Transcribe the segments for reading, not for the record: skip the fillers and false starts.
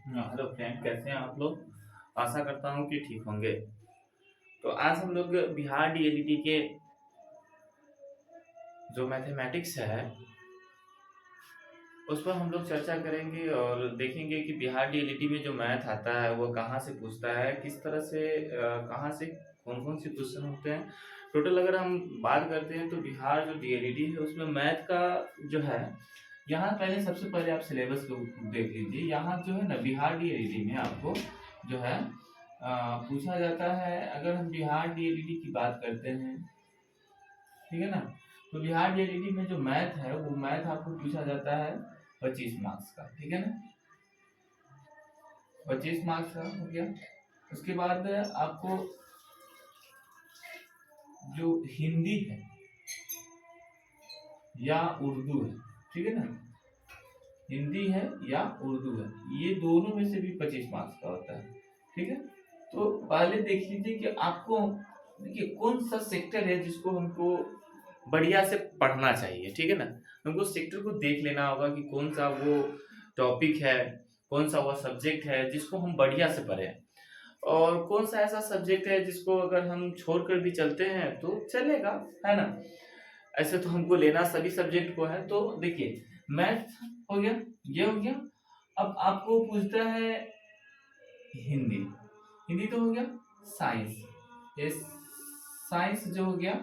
Hello friend, कैसे हैं आप लोग। आशा करता हूँ कि ठीक होंगे। तो आज हम लोग बिहार डीएलईडी के जो मैथमेटिक्स है उस पर हम लोग चर्चा करेंगे और देखेंगे कि बिहार डीएलईडी में जो मैथ आता है वो कहाँ से पूछता है, किस तरह से कहाँ से कौन कौन से क्वेश्चन होते हैं। टोटल अगर हम बात करते हैं तो बिहार जो डीएलईडी है उसमें मैथ का जो है, यहाँ पहले सबसे पहले आप सिलेबस को देख लीजिए। यहाँ जो है ना बिहार डीएलईडी में आपको जो है पूछा जाता है। अगर हम बिहार डीएलईडी की बात करते हैं, ठीक है ना, तो बिहार डीएलईडी में जो मैथ है वो मैथ आपको पूछा जाता है 25 मार्क्स का, ठीक है ना। 25 मार्क्स का हो गया। उसके बाद आपको जो हिंदी है या उर्दू है, ठीक है ना, हिंदी है या उर्दू है, ये दोनों में से भी 25 मार्क्स का होता है, ठीक है। तो पहले देख लीजिए कि आपको देखिए कौन सा सेक्टर है जिसको हमको बढ़िया से पढ़ना चाहिए, ठीक है ना। हमको सेक्टर को देख लेना होगा कि कौन सा वो टॉपिक है, कौन सा वो सब्जेक्ट है जिसको हम बढ़िया से पढ़ें, और कौन सा ऐसा सब्जेक्ट है जिसको अगर हम छोड़कर भी चलते हैं तो चलेगा, है ना। ऐसे तो हमको लेना सभी सब्जेक्ट को है। तो देखिए मैथ हो गया, ये हो गया। अब आपको पूछता है हिंदी, हिंदी तो हो गया। साइंस, ये साइंस जो हो गया,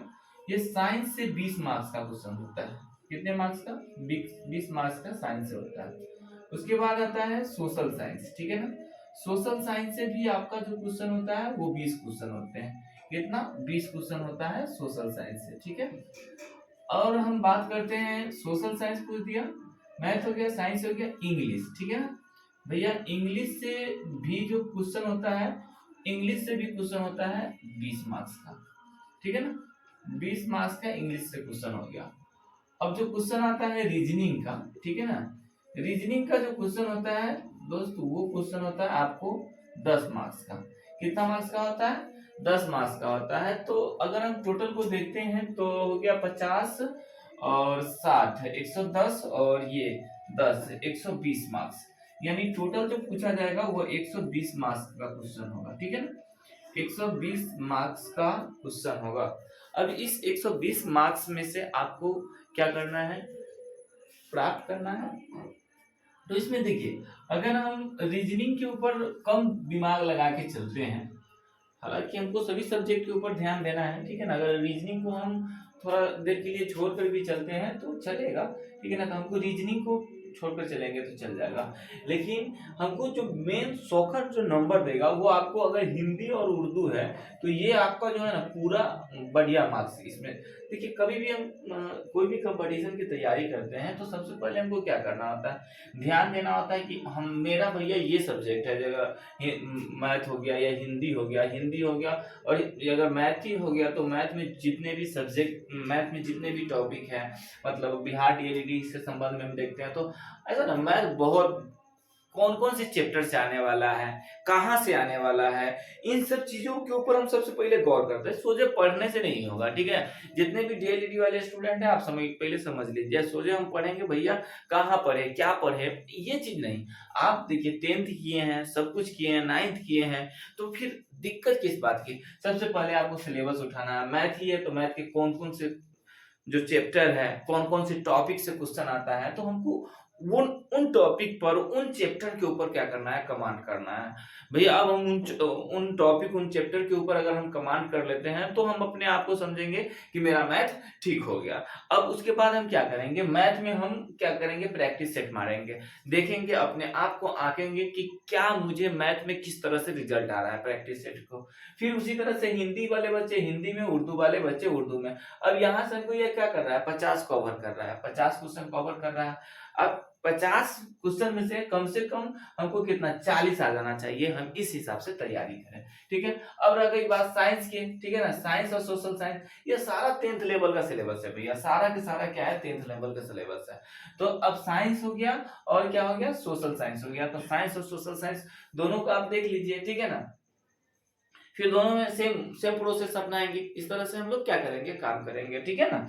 ये साइंस से 20 मार्क्स का क्वेश्चन होता है। कितने मार्क्स का? 20 मार्क्स का साइंस से होता है। उसके बाद आता है सोशल साइंस, ठीक है ना। सोशल साइंस से भी आपका जो क्वेश्चन होता है वो 20 क्वेश्चन होते हैं। कितना? 20 क्वेश्चन होता है सोशल साइंस से, ठीक है। और हम बात करते हैं, सोशल साइंस पूछ दिया, मैथ हो गया, साइंस हो गया, इंग्लिश, ठीक है ना भैया। इंग्लिश से भी जो क्वेश्चन होता है, इंग्लिश से भी क्वेश्चन होता है 20 मार्क्स का, ठीक है ना। 20 मार्क्स का इंग्लिश से क्वेश्चन हो गया। अब जो क्वेश्चन आता है रीजनिंग का, ठीक है ना, रीजनिंग का जो क्वेश्चन होता है दोस्तों, वो क्वेश्चन होता है आपको 10 मार्क्स का। कितना मार्क्स का होता है? 10 मार्क्स का होता है। तो अगर हम टोटल को देखते हैं तो हो गया 50 और 60, 110 और ये 10, 120 मार्क्स। यानी टोटल जो पूछा जाएगा वो 120 मार्क्स का क्वेश्चन होगा, ठीक है ना। 120 मार्क्स का क्वेश्चन होगा। अब इस 120 मार्क्स में से आपको क्या करना है? प्राप्त करना है। तो इसमें देखिए, अगर हम रीजनिंग के ऊपर कम दिमाग लगा के चलते हैं, हालांकि हमको सभी सब्जेक्ट के ऊपर ध्यान देना है, ठीक है ना। अगर रीजनिंग को हम थोड़ा देर के लिए छोड़कर भी चलते हैं तो चलेगा, ठीक है ना। तो हमको रीजनिंग को छोड़कर चलेंगे तो चल जाएगा। लेकिन हमको जो मेन सौखर जो नंबर देगा वो आपको, अगर हिंदी और उर्दू है तो ये आपका जो है ना पूरा बढ़िया मार्क्स इसमें। देखिए कभी भी हम कोई भी कंपटीशन की तैयारी करते हैं तो सबसे पहले हमको क्या करना होता है, ध्यान देना होता है कि हम मेरा भैया ये सब्जेक्ट है, जगह मैथ हो गया या हिंदी हो गया, हिंदी हो गया, और अगर मैथ ही हो गया तो मैथ में जितने भी सब्जेक्ट, मैथ में जितने भी टॉपिक हैं, मतलब बिहार डीएलईडी से संबंध में हम देखते हैं तो ऐसा ना मैथ बहुत कौन कौन से चैप्टर से आने वाला है, कहाँ से आने वाला है, इन सब चीजों के ऊपर हम सबसे पहले गौर करते हैं। सोचे पढ़ने से नहीं होगा, ठीक है। जितने भी डीएलईडी वाले स्टूडेंट हैं आप पहले समझ लीजिए, सोचे हम पढ़ेंगे भैया कहाँ पढ़े, क्या पढ़े, ये चीज नहीं। आप देखिए 10th किए हैं, सब कुछ किए हैं, 9th किए हैं, तो फिर दिक्कत किस बात की? सबसे पहले आपको सिलेबस उठाना है। मैथ ही है तो मैथ के कौन कौन से जो चैप्टर है, कौन कौन से टॉपिक से क्वेश्चन आता है, तो हमको वो उन टॉपिक पर, उन चैप्टर के ऊपर क्या करना है, कमांड करना है भैया। अब हम उन टॉपिक, उन चैप्टर के ऊपर अगर हम कमांड कर लेते हैं तो हम अपने आप को समझेंगे कि मेरा मैथ ठीक हो गया। अब उसके बाद हम क्या करेंगे, मैथ में हम क्या करेंगे, प्रैक्टिस सेट मारेंगे, देखेंगे अपने आप को, आंकेंगे कि क्या मुझे मैथ में किस तरह से रिजल्ट आ रहा है प्रैक्टिस सेट को। फिर उसी तरह से हिंदी वाले बच्चे हिंदी में, उर्दू वाले बच्चे उर्दू में। अब यहाँ से हमको ये क्या कर रहा है, 50 कवर कर रहा है, 50 क्वेश्चन कवर कर रहा है। अब 50 क्वेश्चन में से कम हमको कितना, 40 आ जाना चाहिए। हम इस हिसाब से तैयारी करें, ठीक है। अब रह गई बात साइंस की, ठीक है ना। साइंस और सोशल साइंस ये सारा 10th लेवल का सिलेबस है भैया, सारा के सारा क्या है, 10th लेवल का सिलेबस है। तो अब साइंस हो गया और क्या हो गया, सोशल साइंस हो गया। तो साइंस और सोशल साइंस दोनों को आप देख लीजिए, ठीक है ना। फिर दोनों में सेम सेम प्रोसेस अपनाएंगे। इस तरह से हम लोग क्या करेंगे, काम करेंगे, ठीक है ना।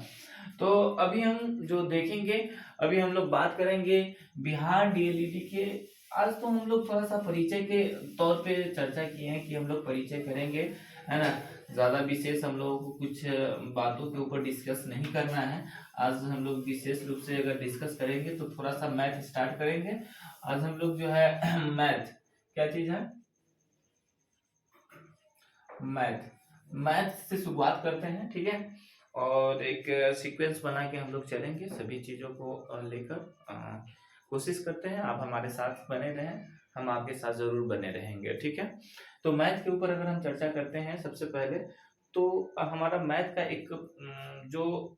तो अभी हम जो देखेंगे, अभी हम लोग बात करेंगे बिहार डीएलईडी के आज तो हम लोग थोड़ा सा परिचय के तौर पे चर्चा किए हैं कि हम लोग परिचय करेंगे, है ना। ज्यादा विशेष हम लोगों को कुछ बातों के ऊपर डिस्कस नहीं करना है। आज हम लोग विशेष रूप से अगर डिस्कस करेंगे तो थोड़ा सा मैथ स्टार्ट करेंगे। आज हम लोग जो है मैथ, क्या चीज है, मैथ से शुरुआत करते हैं, ठीक है। और एक सीक्वेंस बना के हम लोग चलेंगे, सभी चीजों को लेकर कोशिश करते हैं। आप हमारे साथ बने रहें, हम आपके साथ जरूर बने रहेंगे, ठीक है। तो मैथ के ऊपर अगर हम चर्चा करते हैं सबसे पहले, तो हमारा मैथ का एक जो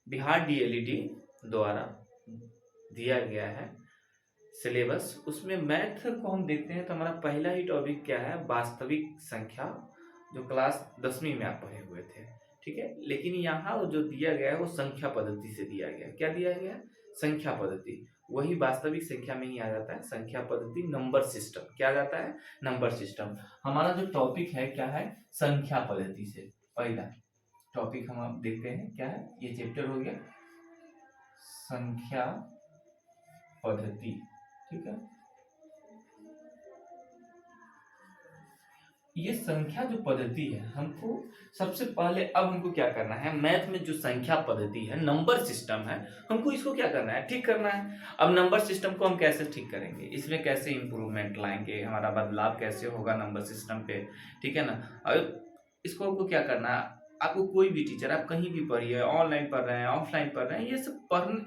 बिहार डीएलईडी द्वारा दिया गया है सिलेबस, उसमें मैथ को हम देखते हैं तो हमारा पहला ही टॉपिक क्या है, वास्तविक संख्या, जो क्लास 10वीं में आप पढ़े हुए थे, ठीक है। लेकिन यहाँ जो दिया गया है वो संख्या पद्धति से दिया गया है। क्या दिया गया है, संख्या पद्धति। वही वास्तविक संख्या में ही आ जाता है संख्या पद्धति, नंबर सिस्टम। क्या आ जाता है, नंबर सिस्टम। हमारा जो टॉपिक है क्या है, संख्या पद्धति से पहला टॉपिक हम आप देखते हैं क्या है, ये चैप्टर हो गया संख्या पद्धति, ठीक है। ये संख्या जो पद्धति है, हमको सबसे पहले अब हमको क्या करना है, मैथ में जो संख्या पद्धति है, नंबर सिस्टम है, हमको इसको क्या करना है, ठीक करना है। अब नंबर सिस्टम को हम कैसे ठीक करेंगे, इसमें कैसे इंप्रूवमेंट लाएंगे, हमारा बदलाव कैसे होगा नंबर सिस्टम पे, ठीक है ना। अब इसको हमको क्या करना है, आपको कोई भी टीचर, आप कहीं भी पढ़िए, ऑनलाइन पढ़ रहे हैं, ऑफलाइन पढ़ रहे हैं, ये सब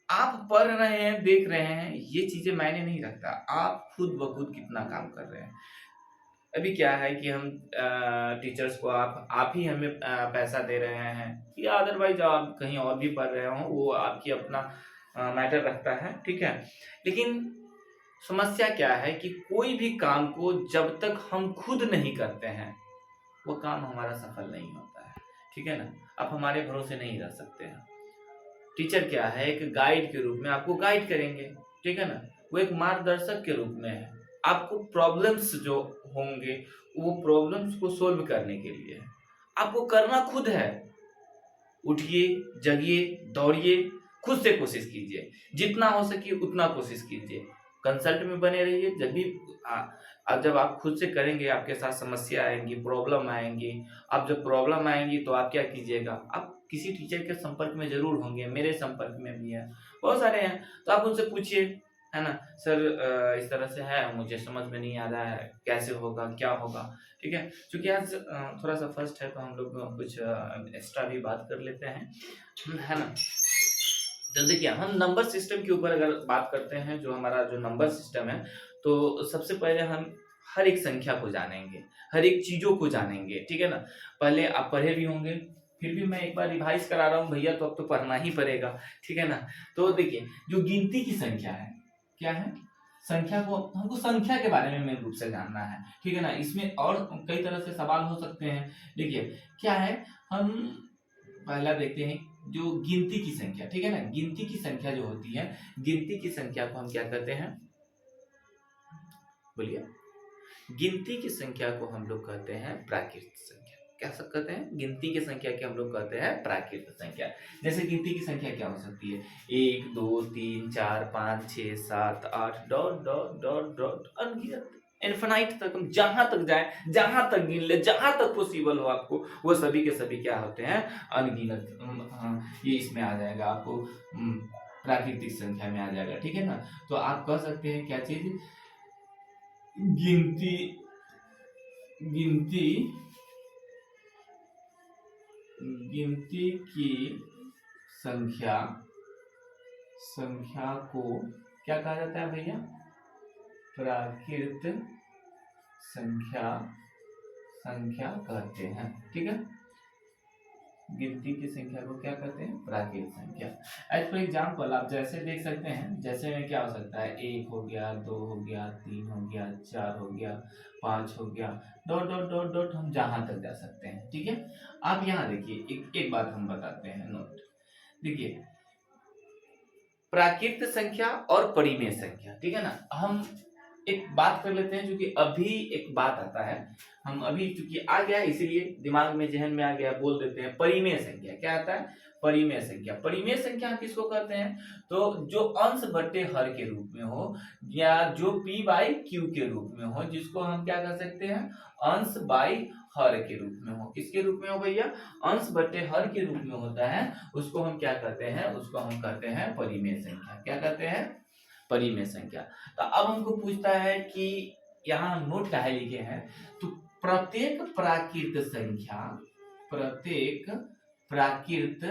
आप पढ़ रहे हैं, देख रहे हैं, ये चीजें मायने नहीं रखता, आप खुद ब खुद कितना काम कर रहे हैं। अभी क्या है कि हम टीचर्स को आप ही हमें पैसा दे रहे हैं, या अदरवाइज आप कहीं और भी पढ़ रहे हो, वो आपकी अपना मैटर रखता है, ठीक है। लेकिन समस्या क्या है कि कोई भी काम को जब तक हम खुद नहीं करते हैं, वो काम हमारा सफल नहीं होता है, ठीक है ना। आप हमारे भरोसे नहीं रह सकते हैं। टीचर क्या है, एक गाइड के रूप में आपको गाइड करेंगे, ठीक है ना। वो एक मार्गदर्शक के रूप में है, आपको प्रॉब्लम्स जो होंगे वो प्रॉब्लम्स को सोल्व करने के लिए आपको करना खुद है। उठिए, जगिए, दौड़िए, खुद से कोशिश कीजिए, जितना हो सके उतना कोशिश कीजिए, कंसल्ट में बने रहिए। जब भी अब जब आप खुद से करेंगे, आपके साथ समस्या आएंगी, प्रॉब्लम आएंगी। अब जब प्रॉब्लम आएंगी तो आप क्या कीजिएगा, आप किसी टीचर के संपर्क में जरूर होंगे, मेरे संपर्क में भी है, बहुत सारे हैं, तो आप उनसे पूछिए, है ना। सर इस तरह से है, मुझे समझ में नहीं आ रहा है, कैसे होगा, क्या होगा, ठीक है। क्योंकि आज थोड़ा सा फर्स्ट है तो हम लोग कुछ एक्स्ट्रा भी बात कर लेते हैं, है ना। तो देखिए, हम नंबर सिस्टम के ऊपर अगर बात करते हैं, जो हमारा जो नंबर सिस्टम है, तो सबसे पहले हम हर एक संख्या को जानेंगे, हर एक चीजों को जानेंगे, ठीक है ना। पहले आप पढ़े भी होंगे, फिर भी मैं एक बार रिवाइज करा रहा हूँ भैया, तो अब तो पढ़ना ही पड़ेगा, ठीक है ना। तो देखिए, जो गिनती की संख्या है, क्या है, संख्या को हमको संख्या के बारे में मेन रूप से जानना है, ठीक है ना। इसमें और कई तरह से सवाल हो सकते हैं। देखिए क्या है, हम पहला देखते हैं जो गिनती की संख्या, ठीक है ना। गिनती की संख्या जो होती है, गिनती की संख्या को हम क्या कहते हैं, बोलिए। गिनती की संख्या को हम लोग कहते हैं प्राकृत संख्या। क्या सब कहते हैं, गिनती की संख्या के हम लोग कहते हैं प्राकृत संख्या। जैसे गिनती की संख्या क्या हो सकती है, 1 2 3 4 5 6 7 8 डॉट डॉट डॉट डॉट अनगिनत, इनफिनाइट तक हम जहां तक जाए, जहां तक गिन ले, जहां तक पॉसिबल हो आपको, वो सभी के सभी क्या होते हैं, अनगिनत। ये इसमें आ जाएगा, आपको प्राकृतिक संख्या में आ जाएगा, ठीक है ना। तो आप कह सकते हैं क्या चीज, गिनती गिनती गिनती की संख्या को क्या कहा जाता है भैया, प्राकृत संख्या कहते हैं, ठीक है। गिनती की संख्या को क्या कहते हैं, प्राकृत संख्या। एज फॉर एग्जाम्पल आप जैसे देख सकते हैं, जैसे में क्या हो सकता है, 1 हो गया, 2 हो गया, 3 हो गया, 4 हो गया, 5 हो गया, डॉट डॉट डॉट डॉट, हम जहां तक जा सकते हैं, ठीक है। आप यहाँ देखिए, एक बात हम बताते हैं, नोट देखिए, प्राकृत संख्या और परिमेय संख्या, ठीक है ना। हम एक बात कर लेते हैं, क्योंकि अभी एक बात आता है, हम अभी चूंकि आ गया इसीलिए दिमाग में, जहन में आ गया, बोल देते हैं। परिमेय संख्या क्या आता है, परिमेय संख्या। परिमेय संख्या किसको कहते हैं? तो जो अंश बट्टे हर के रूप में हो या जो p बाई q के रूप में हो, जिसको हम क्या कर सकते हैं? अंश बाई हर के रूप में हो। किसके रूप में हो भैया? अंश बट्टे हर के रूप में होता है, उसको हम क्या कहते हैं? उसको हम कहते हैं परिमेय संख्या। क्या कहते हैं? परिमेय संख्या। तो अब हमको पूछता है कि यहाँ नोट क्या है लिखे हैं, तो प्रत्येक प्राकृत संख्या, प्रत्येक प्राकृत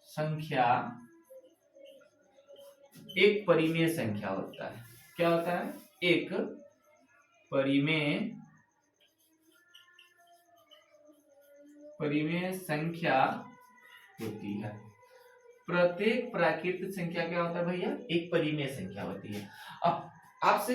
संख्या एक परिमेय संख्या होता है। क्या होता है? एक परिमेय संख्या होती है। प्रत्येक प्राकृतिक संख्या क्या होता है भैया? एक परिमेय संख्या होती है। अब आपसे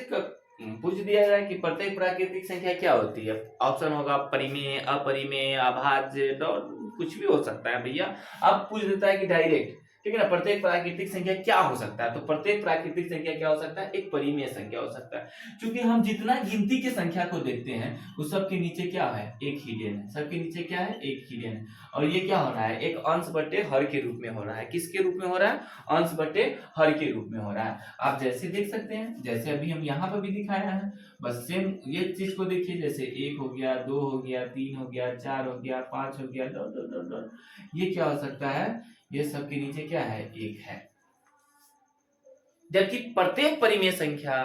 पूछ दिया जाए कि प्रत्येक प्राकृतिक संख्या क्या होती है, ऑप्शन होगा परिमेय, अपरिमेय, अभाज्य, कुछ भी हो सकता है भैया। अब पूछ देता है कि डायरेक्ट, ठीक है ना, प्रत्येक प्राकृतिक संख्या क्या हो सकता है? तो प्रत्येक प्राकृतिक संख्या क्या हो सकता है? एक परिमेय संख्या हो सकता है। क्योंकि हम जितना गिनती की संख्या को देखते हैं उस सब के नीचे क्या है? एक हिडन है। सबके नीचे क्या है? एक हिडन है। और ये क्या हो रहा है? एक अंश बटे हर के रूप में हो रहा है। किसके रूप में हो रहा है? अंश बटे हर के रूप में हो रहा है। आप जैसे देख सकते हैं, जैसे अभी हम यहाँ पर भी दिखाया है, बस सेम ये चीज को देखिए, जैसे 1 हो गया, 2 हो गया, 3 हो गया, 4 हो गया, 5 हो गया, डॉट डॉट डॉट डॉट। ये क्या हो सकता है? ये सब के नीचे क्या है? एक है। जबकि प्रत्येक परिमेय संख्या,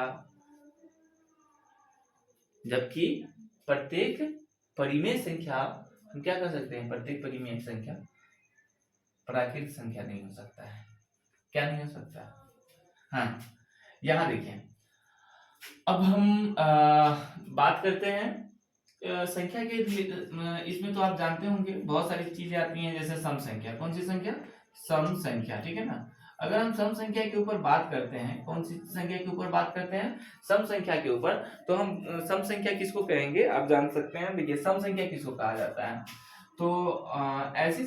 जबकि प्रत्येक परिमेय संख्या हम क्या कर सकते हैं? प्रत्येक परिमेय संख्या प्राकृतिक संख्या नहीं हो सकता है। क्या नहीं हो सकता? हाँ, यहां देखें, अब हम बात करते हैं संख्या के। इसमें तो आप जानते होंगे बहुत सारी चीजें आती हैं, जैसे सम संख्या। कौन सी संख्या? सम संख्या, ठीक है ना। अगर हम सम संख्या के ऊपर बात करते हैं, कौन सी संख्या के ऊपर बात करते हैं? सम संख्या के ऊपर। तो हम सम संख्या किसको कहेंगे? आप जान सकते हैं। देखिए, सम संख्या किसको कहा जाता है? तो ऐसी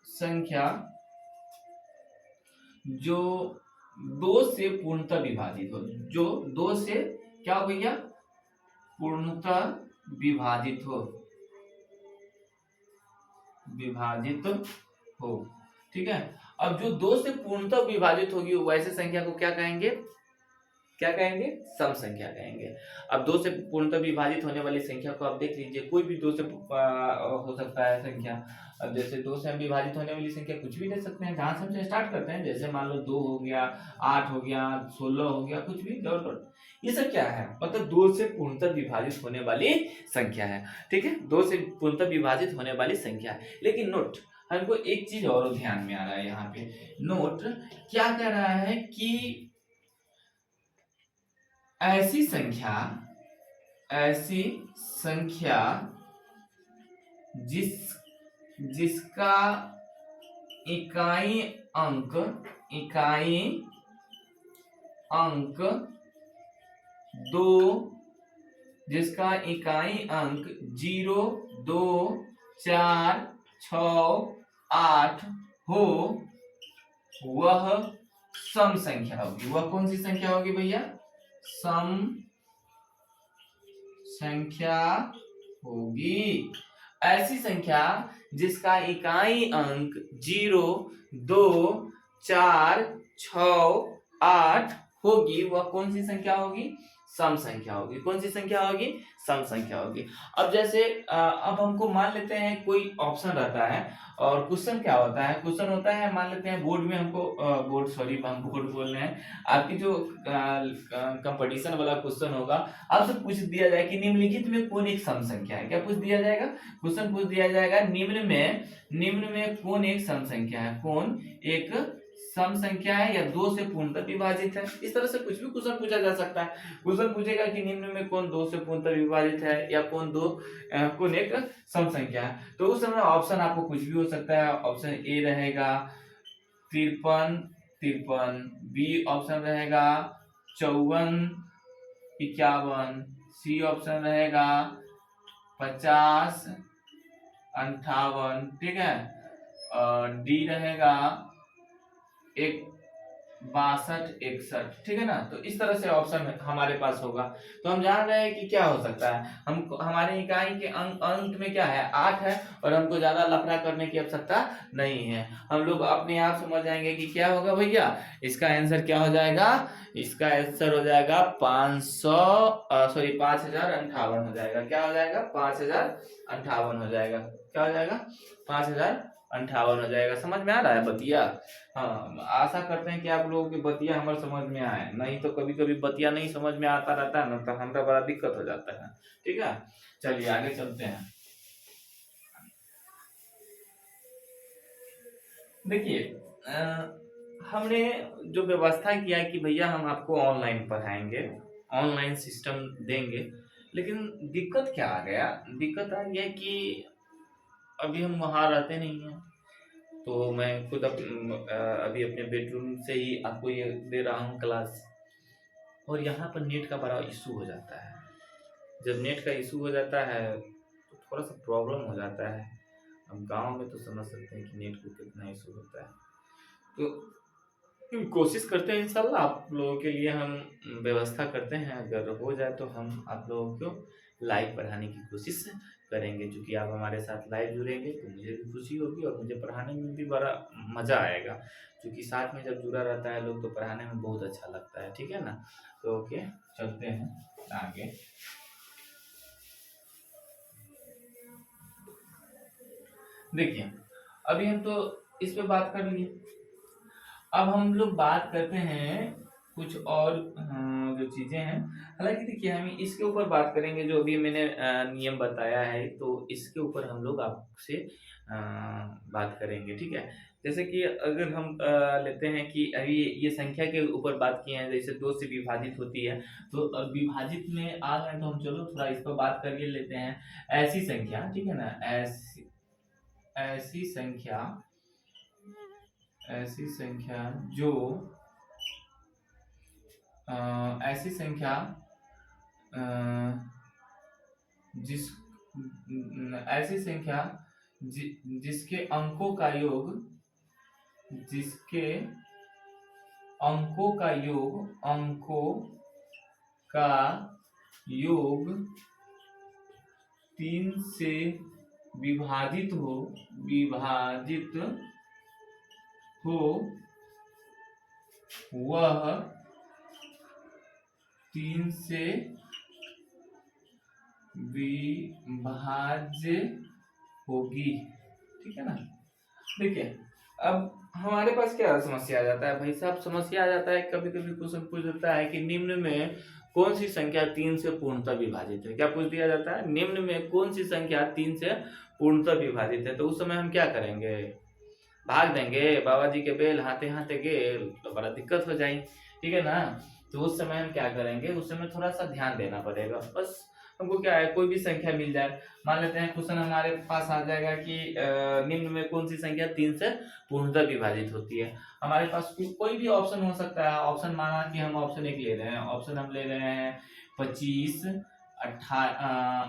संख्या जो 2 से पूर्णतः विभाजित हो। जो 2 से क्या हो भैया? पूर्णतः विभाजित हो, ठीक है। अब जो 2 से पूर्णतः विभाजित होगी वैसे संख्या को क्या कहेंगे? क्या कहेंगे? सम संख्या कहेंगे। अब 2 से पूर्णतः विभाजित होने वाली संख्या को आप देख लीजिए, कोई भी 2 से हो सकता है संख्या। अब जैसे 2 से हम विभाजित होने वाली संख्या कुछ भी ले सकते हैं, जहां से हम स्टार्ट करते हैं, जैसे मान लो 2 हो गया, 8 हो गया, 16 हो गया, कुछ भी डॉट डॉट। ये सब क्या है? मतलब 2 से पूर्णतः विभाजित होने वाली संख्या है, ठीक है। 2 से पूर्णतः विभाजित होने वाली संख्या है। लेकिन नोट, हमको एक चीज और ध्यान में आ रहा है यहाँ पे। नोट क्या कह रहा है कि ऐसी संख्या जिसका इकाई अंक 2, जिसका इकाई अंक 0, 2, 4, 6, 8 हो, वह सम संख्या होगी। वह कौन सी संख्या होगी भैया? सम संख्या होगी। ऐसी संख्या जिसका इकाई अंक 0, 2, 4, 6, 8 होगी, वह कौन सी संख्या होगी? सम संख्या होगी। कौन सी संख्या होगी? सम संख्या होगी। अब जैसे अब हमको मान लेते हैं कोई ऑप्शन रहता है, और क्वेश्चन क्या होता है? क्वेश्चन होता है, मान लेते हैं बोर्ड में हमको हम बोर्ड बोल रहे हैं, आपकी जो कंपटीशन वाला क्वेश्चन होगा, आपसे पूछ दिया जाए कि निम्नलिखित में कौन एक सम संख्या है। क्या पूछ दिया जाएगा? क्वेश्चन पूछ दिया जाएगा, निम्न में कौन एक सम संख्या है? कौन एक सम संख्या है या 2 से पूर्णतः विभाजित है? इस तरह से कुछ भी क्वेश्चन पूछा जा सकता है। क्वेश्चन पूछेगा कि निम्न में कौन 2 से पूर्णतः विभाजित है, या कौन एक सम संख्या है। तो उस समय ऑप्शन आपको कुछ भी हो सकता है। ऑप्शन ए रहेगा 53, बी ऑप्शन रहेगा 54, 51, सी ऑप्शन रहेगा 50, 58, ठीक है। डी रहेगा 62 61, ठीक है ना। तो इस तरह से ऑप्शन हमारे पास होगा। तो हम जान रहे हैं कि क्या हो सकता है, हम हमारे इकाई के अंक में क्या है 8 है, और हमको ज्यादा लफड़ा करने की आवश्यकता नहीं है। हम लोग अपने आप समझ जाएंगे कि क्या होगा भैया, इसका आंसर क्या हो जाएगा, इसका आंसर हो जाएगा 5058 हो जाएगा। क्या हो जाएगा, 5058 हो जाएगा। क्या हो जाएगा, 5058 हो जाएगा। समझ में आ रहा है बतिया। हाँ, आशा करते हैं कि आप लोगों की बतिया हमारे समझ में आए, नहीं तो कभी कभी बतिया नहीं समझ में आता रहता है ना, तो हमारा बड़ा दिक्कत हो जाता है। ठीक है, चलिए आगे चलते हैं। देखिए, हमने जो व्यवस्था किया कि भैया हम आपको ऑनलाइन पढ़ाएंगे, ऑनलाइन सिस्टम देंगे, लेकिन दिक्कत क्या आ गया, दिक्कत आ गया कि अभी हम वहाँ रहते नहीं हैं। तो मैं खुद अभी अपने बेडरूम से ही आपको ये दे रहा हूँ क्लास, और यहाँ पर नेट का बड़ा इशू हो जाता है। जब नेट का इशू हो जाता है तो थोड़ा सा प्रॉब्लम हो जाता है। अब गांव में तो समझ सकते हैं कि नेट को कितना इशू होता है। तो कोशिश करते हैं, इंशाल्लाह आप लोगों के लिए हम व्यवस्था करते हैं, अगर हो जाए तो हम आप लोगों को लाइव पढ़ाने की कोशिश करेंगे। क्योंकि आप हमारे साथ लाइव जुड़ेंगे तो मुझे भी खुशी होगी और मुझे पढ़ाने में भी बड़ा मज़ा आएगा। क्योंकि साथ में जब जुड़ा रहता है लोग तो पढ़ाने में बहुत अच्छा लगता है। ठीक है ना, तो ओके, चलते हैं आगे। देखिए, अभी हम तो इस पे बात कर लिए, अब हम लोग बात करते हैं कुछ और जो चीजें हैं। हालांकि देखिए, हम इसके ऊपर बात करेंगे जो अभी मैंने नियम बताया है, तो इसके ऊपर हम लोग आपसे बात करेंगे। ठीक है, जैसे कि अगर हम लेते हैं कि अभी ये संख्या के ऊपर बात की है, जैसे 2 से विभाजित होती है, तो अब विभाजित में आ गए तो हम चलो थोड़ा इस पर बात कर लेते हैं। ऐसी संख्या, ठीक है ना, ऐसी संख्या, ऐसी संख्या जो ऐसी संख्या जिस ऐसी संख्या जिसके अंकों का योग, जिसके अंकों का योग, अंकों का योग 3 से विभाजित हो, विभाजित हो, वह 3 से विभाज्य होगी। ठीक है ना। देखिए, अब हमारे पास क्या समस्या आ जाता है भाई साहब, समस्या आ जाता है कभी कभी क्वेश्चन पूछ देता है कि निम्न में कौन सी संख्या 3 से पूर्णतः विभाजित है। क्या पूछ दिया जाता है, निम्न में कौन सी संख्या 3 से पूर्णतः विभाजित है। तो उस समय हम क्या करेंगे, भाग देंगे, बाबा जी के बेल हाथे हाथे गेल, तो बड़ा दिक्कत हो जाएगी। ठीक है ना। तो उस समय हम क्या करेंगे, उस समय थोड़ा सा ध्यान देना पड़ेगा। बस हमको क्या है, कोई भी संख्या मिल जाए, मान लेते हैं क्वेश्चन हमारे पास आ जाएगा कि निम्न में कौन सी संख्या 3 से पूर्णतः विभाजित होती है। हमारे पास कोई भी ऑप्शन हो सकता है। ऑप्शन माना कि हम ऑप्शन 1 ले रहे हैं, ऑप्शन हम ले रहे हैं 25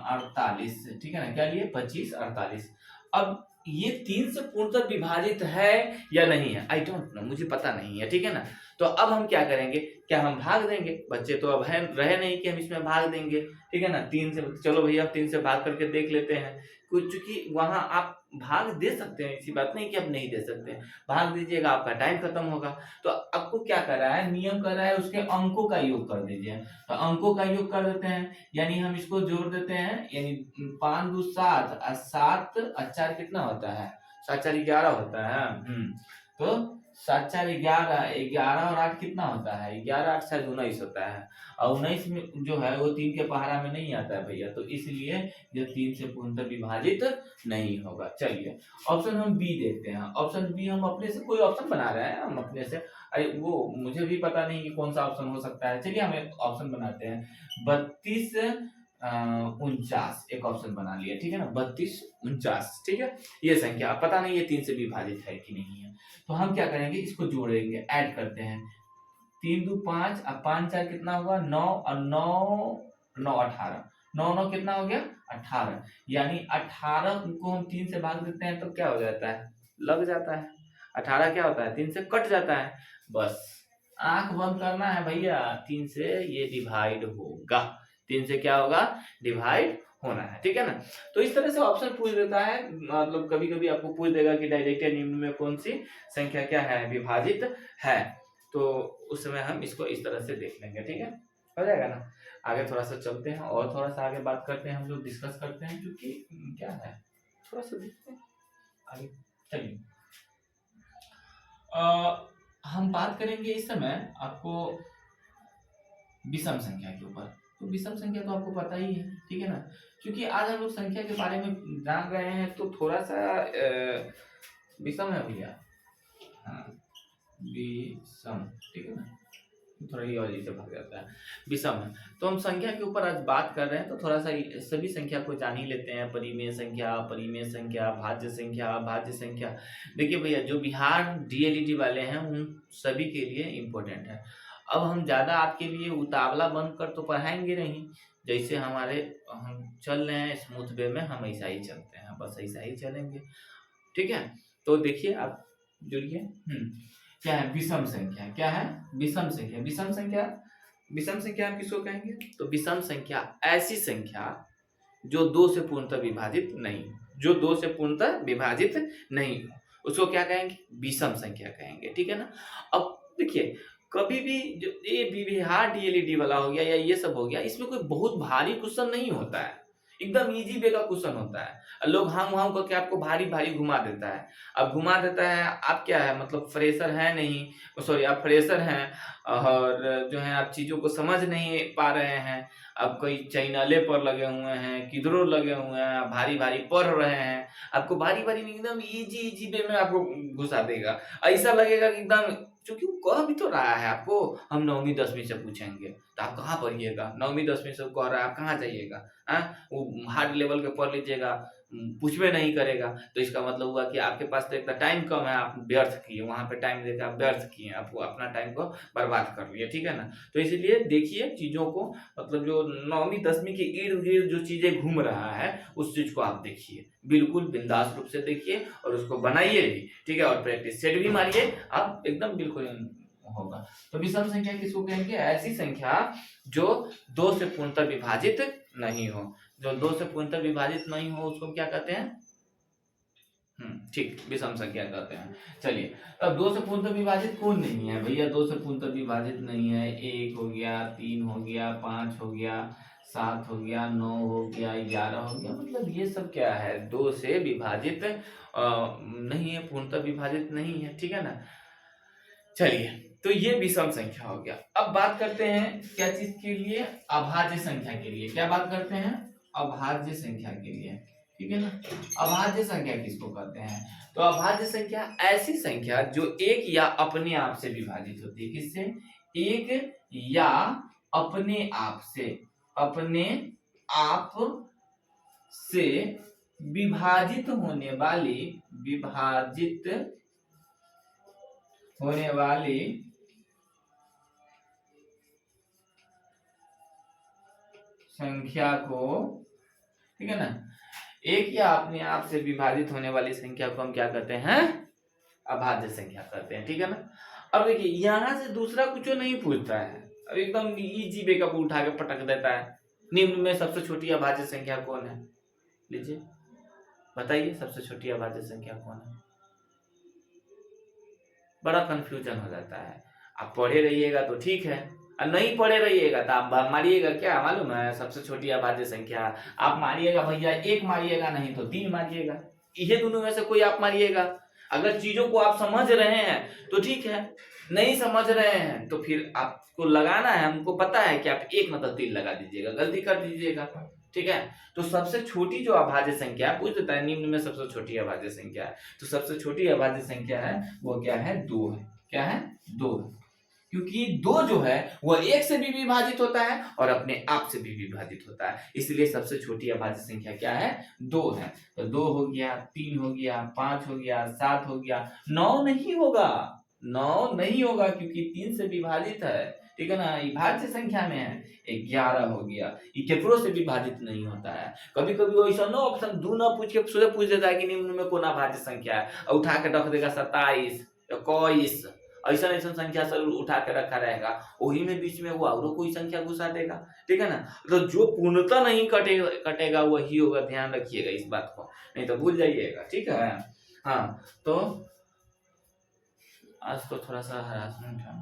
48। ठीक है ना, क्या लिए 25 48। अब ये 3 से पूर्णतः विभाजित है या नहीं है, आई डोंट नो, मुझे पता नहीं है। ठीक है ना। तो अब हम क्या करेंगे, क्या हम भाग देंगे, बच्चे तो अब है रहे नहीं कि हम इसमें भाग देंगे। ठीक है ना, 3 से चलो भैया 3 से भाग करके देख लेते हैं कुछ, चूंकि वहां आप भाग दे सकते हैं, ऐसी बात नहीं कि आप नहीं दे सकते, भाग दीजिएगा, आपका टाइम खत्म होगा। तो आपको क्या कर रहा है, नियम कर रहा है उसके अंकों का योग कर दीजिए। तो अंकों का योग कर देते हैं, यानी हम इसको जोड़ देते हैं, यानी 5 दूनी 7 और 7 और 4 कितना होता है, 7 4 11 होता है। तो 7 4 11, 11 और 8 कितना होता है, 11 8 शायद 19 होता है, और 19 में जो है वो 3 के पहाड़ा में नहीं आता है भैया, तो इसलिए ये 3 से पूर्णतः विभाजित नहीं होगा। चलिए ऑप्शन हम बी देखते हैं। ऑप्शन बी हम अपने से कोई ऑप्शन बना रहे हैं, हम अपने से, अरे वो मुझे भी पता नहीं कि कौन सा ऑप्शन हो सकता है। चलिए हम एक ऑप्शन बनाते हैं, 32 49, एक ऑप्शन बना लिया। ठीक है ना, 32 49। ठीक है, ये संख्या पता नहीं ये 3 से विभाजित है कि नहीं है। तो हम क्या करेंगे, इसको जोड़ेंगे, ऐड करते हैं, 3 2 5 और 5 4 कितना होगा 9, और 9 9 18, 9 9 कितना हो गया 18, यानी 18 को हम 3 से भाग देते हैं तो क्या हो जाता है, लग जाता है। 18 क्या होता है, 3 से कट जाता है। बस आंख बंद करना है भैया, 3 से ये डिवाइड होगा, 3 से क्या होगा, डिवाइड होना है, ठीक है ना। तो इस तरह से ऑप्शन पूछ देता है, मतलब कभी कभी आपको पूछ देगा कि डायरेक्ट या निम्न में कौन सी संख्या क्या है, विभाजित है, तो उस समय हम इसको इस तरह से देख लेंगे, ठीक है, हो जाएगा ना। आगे थोड़ा सा चलते हैं और थोड़ा सा आगे बात करते हैं, हम लोग डिस्कस करते हैं, क्योंकि क्या है थोड़ा सा देखते हैं आगे। चलिए हम बात करेंगे इस समय आपको विषम संख्या के ऊपर। तो विषम संख्या तो आपको पता ही है, ठीक है ना, क्योंकि आज हम लोग संख्या के बारे में जान रहे हैं, तो थोड़ा सा विषम है भैया, हाँ विषम, ठीक है ना, थोड़ा ये वाली से भाग जाता है, विषम है। तो हम संख्या के ऊपर आज बात कर रहे हैं, तो थोड़ा सा सभी संख्या को जान ही लेते हैं, परिमेय संख्या, अपरिमेय संख्या, भाज्य संख्या, भाज्य संख्या। देखिए भैया, जो बिहार डीएलईडी वाले हैं उन सभी के लिए इम्पोर्टेंट है। अब हम ज्यादा आपके लिए उतावला बनकर तो पढ़ाएंगे नहीं, जैसे हमारे हम चल रहे हैं स्मूथ वे में, हम ऐसा ही चलते हैं, बस ऐसा ही चलेंगे, ठीक है। तो देखिए आप जुड़िए, क्या है विषम संख्या, क्या है विषम संख्या। विषम संख्या, विषम संख्या आप किसको कहेंगे, तो विषम संख्या ऐसी संख्या जो 2 से पूर्णतः विभाजित नहीं, जो 2 से पूर्णतः विभाजित नहीं हो, उसको क्या कहेंगे, विषम संख्या कहेंगे, ठीक है ना। अब देखिए, कभी भी जो ये बिहार डीएलईडी वाला हो गया या ये सब हो गया, इसमें कोई बहुत भारी क्वेश्चन नहीं होता है, एकदम इजी वे का क्वेश्चन होता है। लोग हम करके आपको भारी भारी घुमा देता है। अब घुमा देता है, आप क्या है, मतलब फ्रेशर है नहीं, सॉरी आप फ्रेशर हैं और जो है आप चीजों को समझ नहीं पा रहे हैं, अब कोई चैनले पर लगे हुए हैं, किधरों लगे हुए हैं, भारी भारी पढ़ रहे हैं, आपको भारी भारी एकदम इजी इजी वे में आपको घुसा देगा, ऐसा लगेगा कि एकदम, क्योंकि वो कह भी तो रहा है आपको हम 9वीं 10वीं से पूछेंगे, तो आप कहाँ पढ़िएगा, 9वीं 10वीं से कह रहा है, आप कहाँ जाइएगा, वो हार्ड लेवल के पढ़ लीजिएगा, पूछबे नहीं करेगा, तो इसका मतलब हुआ कि आपके पास तो एक टाइम कम है, आप व्यर्थ किए, वहां पे टाइम देकर आप व्यर्थ किए, आप अपना टाइम को बर्बाद कर लिए, ठीक है ना। तो इसीलिए देखिए चीजों को, मतलब जो 9वीं 10वीं के इर्द गिर्द जो चीजें घूम रहा है, उस चीज को आप देखिए, बिल्कुल बिंदास रूप से देखिए और उसको बनाइए भी, ठीक है, और प्रैक्टिस सेट भी मारिए, आप एकदम बिल्कुल होगा। तो विषम संख्या किसको कहेंगे, ऐसी संख्या जो 2 से पूर्णतः विभाजित नहीं हो, जो 2 से पूर्णतः विभाजित नहीं हो उसको क्या कहते हैं, ठीक, विषम संख्या कहते हैं। चलिए, अब 2 से पूर्णतः विभाजित कौन नहीं है भैया, 2 से पूर्णतः विभाजित नहीं है, 1 हो गया, 3 हो गया, 5 हो गया, 7 हो गया, 9 हो गया, 11 हो गया, मतलब ये सब क्या है, 2 से विभाजित नहीं है, पूर्णतः विभाजित नहीं है, ठीक है ना। चलिए, तो ये विषम संख्या हो गया। अब बात करते हैं क्या चीज के लिए, अभाज्य संख्या के लिए। क्या बात करते हैं, अभाज्य संख्या के लिए, ठीक है ना। अभाज्य संख्या किसको कहते हैं, तो अभाज्य संख्या ऐसी संख्या जो एक या अपने आप से विभाजित होती है, किससे, एक या अपने आप से, अपने आप से विभाजित होने वाली, विभाजित होने वाली संख्या को, ठीक है ना, एक या अपने आप से विभाजित होने वाली संख्या को हम क्या कहते हैं, अभाज्य संख्या कहते हैं, ठीक है ना। अब देखिए, यहां से दूसरा कुछ नहीं पूछता है, अब एकदम इजी वे का उठा के पटक देता है, निम्न में सबसे छोटी अभाज्य संख्या कौन है, लीजिए बताइए, सबसे छोटी अभाज्य संख्या कौन है। बड़ा कंफ्यूजन हो जाता है, आप पढ़े रहिएगा तो ठीक है, और नहीं पढ़े रहिएगा तो आप मारिएगा, क्या मालूम है सबसे छोटी अभाज्य संख्या, आप मारिएगा भैया 1 मारिएगा, नहीं तो 3 मारिएगा, ये दोनों में से कोई आप मारिएगा। अगर चीजों को आप समझ रहे हैं तो ठीक है, नहीं समझ रहे हैं तो फिर आपको लगाना है, हमको पता है कि आप 1 मतलब 3 लगा दीजिएगा, गलती कर दीजिएगा, ठीक है। तो सबसे छोटी जो अभाज्य संख्या पूछ देता है, निम्न में सबसे छोटी अभाज्य संख्या है, तो सबसे छोटी अभाज्य संख्या है वो क्या है, 2 है, क्या है, 2 है, क्योंकि 2 जो है वह 1 से भी विभाजित होता है और अपने आप से भी विभाजित होता है, इसलिए सबसे छोटी अभाज्य संख्या क्या है, 2 है। तो 2 हो गया, 3 हो गया, 5 हो गया, 7 हो गया, 9 नहीं होगा, 9 नहीं होगा क्योंकि 3 से विभाजित है, ठीक है ना, भाज्य संख्या में है। 11 हो गया, ये केकरो से विभाजित नहीं होता है। कभी कभी ऐसा ना ऑप्शन 2 ना पूछ के सीधे पूछ देता है कि निम्न में कौन अभाज्य संख्या है, और उठा के रख देगा 27, 21, ऐसा ऐसा संख्या सर उठा के रखा रहेगा, वही में बीच में वो और कोई संख्या घुसा देगा, ठीक है ना। तो जो पूर्णतः नहीं कटेगा वही होगा, ध्यान रखिएगा इस बात को, नहीं तो भूल जाइएगा, ठीक है। हाँ, तो आज तो थोड़ा सा हरासमेंट है,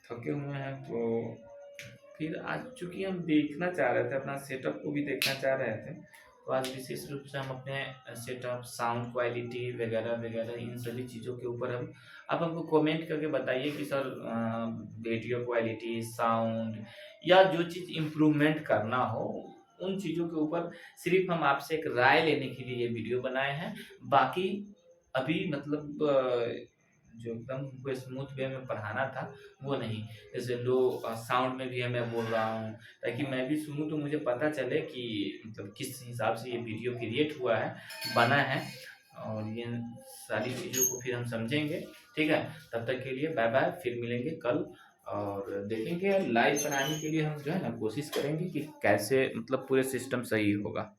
थके हुए हैं, तो फिर आज चूंकि हम देखना चाह रहे थे, अपना सेटअप को भी देखना चाह रहे थे, तो आज विशेष रूप से हम अपने सेटअप, साउंड क्वालिटी वगैरह वगैरह इन सभी चीज़ों के ऊपर हम, आप हमको कमेंट करके बताइए कि सर वीडियो क्वालिटी, साउंड या जो चीज़ इम्प्रूवमेंट करना हो, उन चीज़ों के ऊपर सिर्फ हम आपसे एक राय लेने के लिए ये वीडियो बनाए हैं। बाकी अभी मतलब जो एकदम हमको स्मूथ वे में पढ़ाना था वो नहीं, जैसे लो साउंड में भी है मैं बोल रहा हूँ, ताकि मैं भी सुनूँ तो मुझे पता चले कि मतलब किस हिसाब से ये वीडियो क्रिएट हुआ है, बना है, और ये सारी चीज़ों को फिर हम समझेंगे, ठीक है। तब तक के लिए बाय बाय, फिर मिलेंगे कल, और देखेंगे लाइव बनाने के लिए हम जो है ना कोशिश करेंगे कि कैसे मतलब पूरे सिस्टम सही होगा।